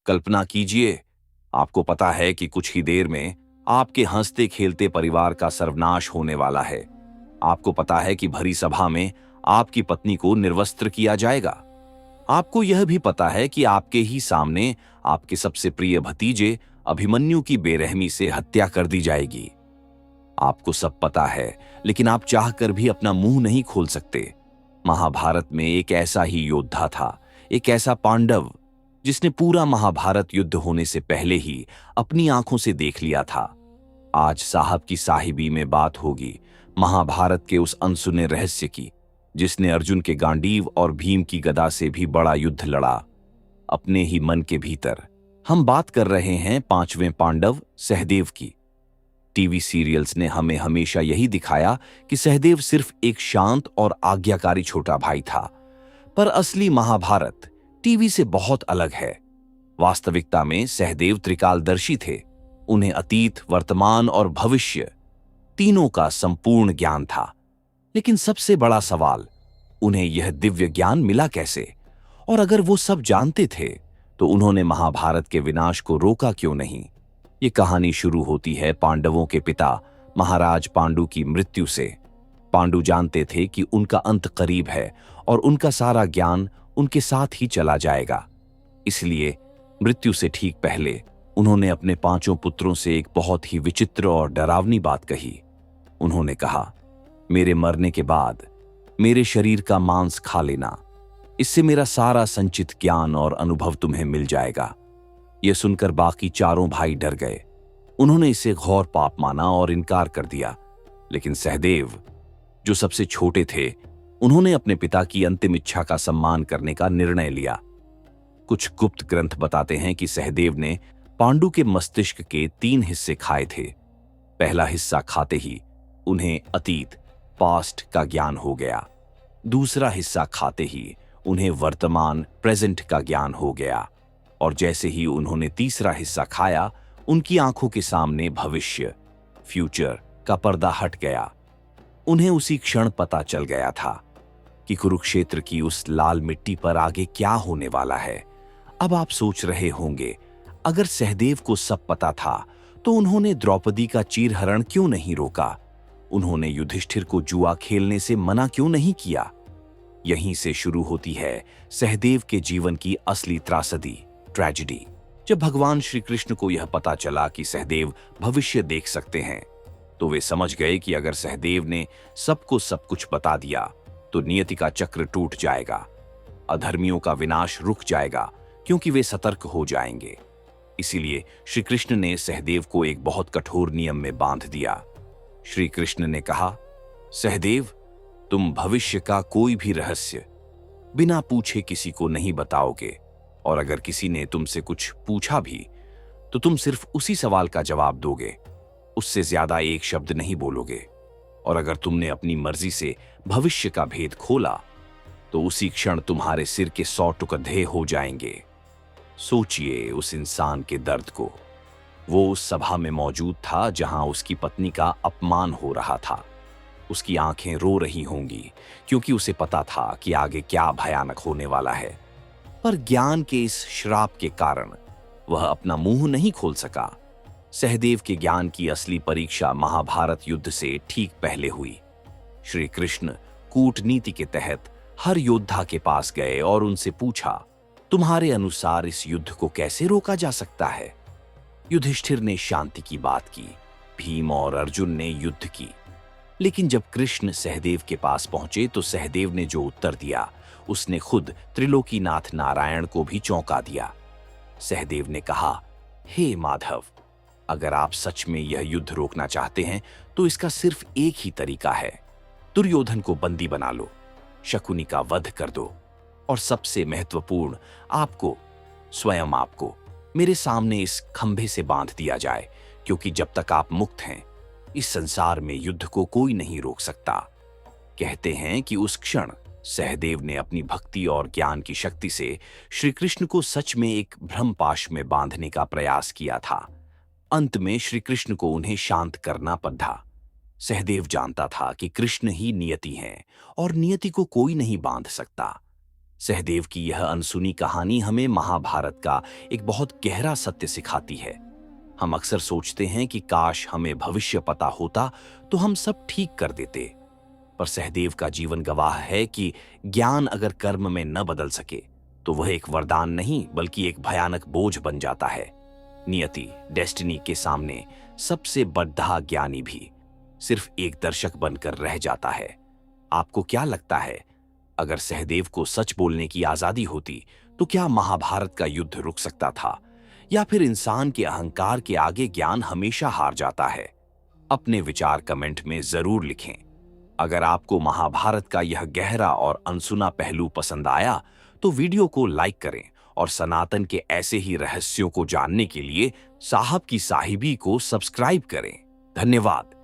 कल्पना कीजिए, आपको पता है कि कुछ ही देर में आपके हंसते खेलते परिवार का सर्वनाश होने वाला है। आपको पता है कि भरी सभा में आपकी पत्नी को निर्वस्त्र किया जाएगा। आपको यह भी पता है कि आपके ही सामने आपके सबसे प्रिय भतीजे अभिमन्यु की बेरहमी से हत्या कर दी जाएगी। आपको सब पता है, लेकिन आप चाहकर भी अपना मुंह नहीं खोल सकते। महाभारत में एक ऐसा ही योद्धा था, एक ऐसा पांडव जिसने पूरा महाभारत युद्ध होने से पहले ही अपनी आंखों से देख लिया था। आज साहब की साहिबी में बात होगी महाभारत के उस अनसुने रहस्य की, जिसने अर्जुन के गांडीव और भीम की गदा से भी बड़ा युद्ध लड़ा अपने ही मन के भीतर। हम बात कर रहे हैं पांचवें पांडव सहदेव की। टीवी सीरियल्स ने हमें हमेशा यही दिखाया कि सहदेव सिर्फ एक शांत और आज्ञाकारी छोटा भाई था, पर असली महाभारत टीवी से बहुत अलग है। वास्तविकता में सहदेव त्रिकालदर्शी थे। उन्हें अतीत, वर्तमान और भविष्य तीनों का संपूर्ण ज्ञान था। लेकिन सबसे बड़ा सवाल, उन्हें यह दिव्य ज्ञान मिला कैसे? और अगर वो सब जानते थे तो उन्होंने महाभारत के विनाश को रोका क्यों नहीं? ये कहानी शुरू होती है पांडवों के पिता महाराज पांडु की मृत्यु से। पांडु जानते थे कि उनका अंत करीब है और उनका सारा ज्ञान उनके साथ ही चला जाएगा। इसलिए मृत्यु से ठीक पहले उन्होंने अपने पांचों पुत्रों से एक बहुत ही विचित्र और डरावनी बात कही। उन्होंने कहा, मेरे मरने के बाद मेरे शरीर का मांस खा लेना, इससे मेरा सारा संचित ज्ञान और अनुभव तुम्हें मिल जाएगा। यह सुनकर बाकी चारों भाई डर गए। उन्होंने इसे घोर पाप माना और इनकार कर दिया। लेकिन सहदेव, जो सबसे छोटे थे, उन्होंने अपने पिता की अंतिम इच्छा का सम्मान करने का निर्णय लिया। कुछ गुप्त ग्रंथ बताते हैं कि सहदेव ने पांडु के मस्तिष्क के 3 हिस्से खाए थे। पहला हिस्सा खाते ही उन्हें अतीत, पास्ट का ज्ञान हो गया। दूसरा हिस्सा खाते ही उन्हें वर्तमान, प्रेजेंट का ज्ञान हो गया। और जैसे ही उन्होंने तीसरा हिस्सा खाया, उनकी आंखों के सामने भविष्य, फ्यूचर का पर्दा हट गया। उन्हें उसी क्षण पता चल गया था कि कुरुक्षेत्र की उस लाल मिट्टी पर आगे क्या होने वाला है। अब आप सोच रहे होंगे, अगर सहदेव को सब पता था तो उन्होंने द्रौपदी का चीरहरण क्यों नहीं रोका? उन्होंने युधिष्ठिर को जुआ खेलने से मना क्यों नहीं किया? यहीं से शुरू होती है सहदेव के जीवन की असली त्रासदी, ट्रेजेडी। जब भगवान श्री कृष्ण को यह पता चला कि सहदेव भविष्य देख सकते हैं, तो वे समझ गए कि अगर सहदेव ने सबको सब कुछ बता दिया तो नियति का चक्र टूट जाएगा, अधर्मियों का विनाश रुक जाएगा, क्योंकि वे सतर्क हो जाएंगे। इसीलिए श्री कृष्ण ने सहदेव को एक बहुत कठोर नियम में बांध दिया। श्री कृष्ण ने कहा, सहदेव, तुम भविष्य का कोई भी रहस्य बिना पूछे किसी को नहीं बताओगे, और अगर किसी ने तुमसे कुछ पूछा भी तो तुम सिर्फ उसी सवाल का जवाब दोगे, उससे ज्यादा एक शब्द नहीं बोलोगे। और अगर तुमने अपनी मर्जी से भविष्य का भेद खोला तो उसी क्षण तुम्हारे सिर के 100 टुकड़े हो जाएंगे। सोचिए उस इंसान के दर्द को। वो उस सभा में मौजूद था जहां उसकी पत्नी का अपमान हो रहा था। उसकी आंखें रो रही होंगी, क्योंकि उसे पता था कि आगे क्या भयानक होने वाला है। पर ज्ञान के इस श्राप के कारण वह अपना मुंह नहीं खोल सका। सहदेव के ज्ञान की असली परीक्षा महाभारत युद्ध से ठीक पहले हुई। श्री कृष्ण कूटनीति के तहत हर योद्धा के पास गए और उनसे पूछा, तुम्हारे अनुसार इस युद्ध को कैसे रोका जा सकता है? युधिष्ठिर ने शांति की बात की, भीम और अर्जुन ने युद्ध की। लेकिन जब कृष्ण सहदेव के पास पहुंचे तो सहदेव ने जो उत्तर दिया, उसने खुद त्रिलोकीनाथ नारायण को भी चौंका दिया। सहदेव ने कहा, हे माधव, अगर आप सच में यह युद्ध रोकना चाहते हैं तो इसका सिर्फ एक ही तरीका है। दुर्योधन को बंदी बना लो, शकुनी का वध कर दो, और सबसे महत्वपूर्ण, स्वयं आपको मेरे सामने इस खंभे से बांध दिया जाए, क्योंकि जब तक आप मुक्त हैं इस संसार में युद्ध को कोई नहीं रोक सकता। कहते हैं कि उस क्षण सहदेव ने अपनी भक्ति और ज्ञान की शक्ति से श्री कृष्ण को सच में एक ब्रह्मपाश में बांधने का प्रयास किया था। अंत में श्री कृष्ण को उन्हें शांत करना पड़ा। सहदेव जानता था कि कृष्ण ही नियति हैं और नियति को कोई नहीं बांध सकता। सहदेव की यह अनसुनी कहानी हमें महाभारत का एक बहुत गहरा सत्य सिखाती है। हम अक्सर सोचते हैं कि काश हमें भविष्य पता होता तो हम सब ठीक कर देते, पर सहदेव का जीवन गवाह है कि ज्ञान अगर कर्म में न बदल सके तो वह एक वरदान नहीं बल्कि एक भयानक बोझ बन जाता है। नियति, डेस्टिनी के सामने सबसे बड़ा ज्ञानी भी सिर्फ एक दर्शक बनकर रह जाता है। आपको क्या लगता है, अगर सहदेव को सच बोलने की आजादी होती तो क्या महाभारत का युद्ध रुक सकता था, या फिर इंसान के अहंकार के आगे ज्ञान हमेशा हार जाता है? अपने विचार कमेंट में जरूर लिखें। अगर आपको महाभारत का यह गहरा और अनसुना पहलू पसंद आया तो वीडियो को लाइक करें और सनातन के ऐसे ही रहस्यों को जानने के लिए साहब की साहिबी को सब्सक्राइब करें। धन्यवाद।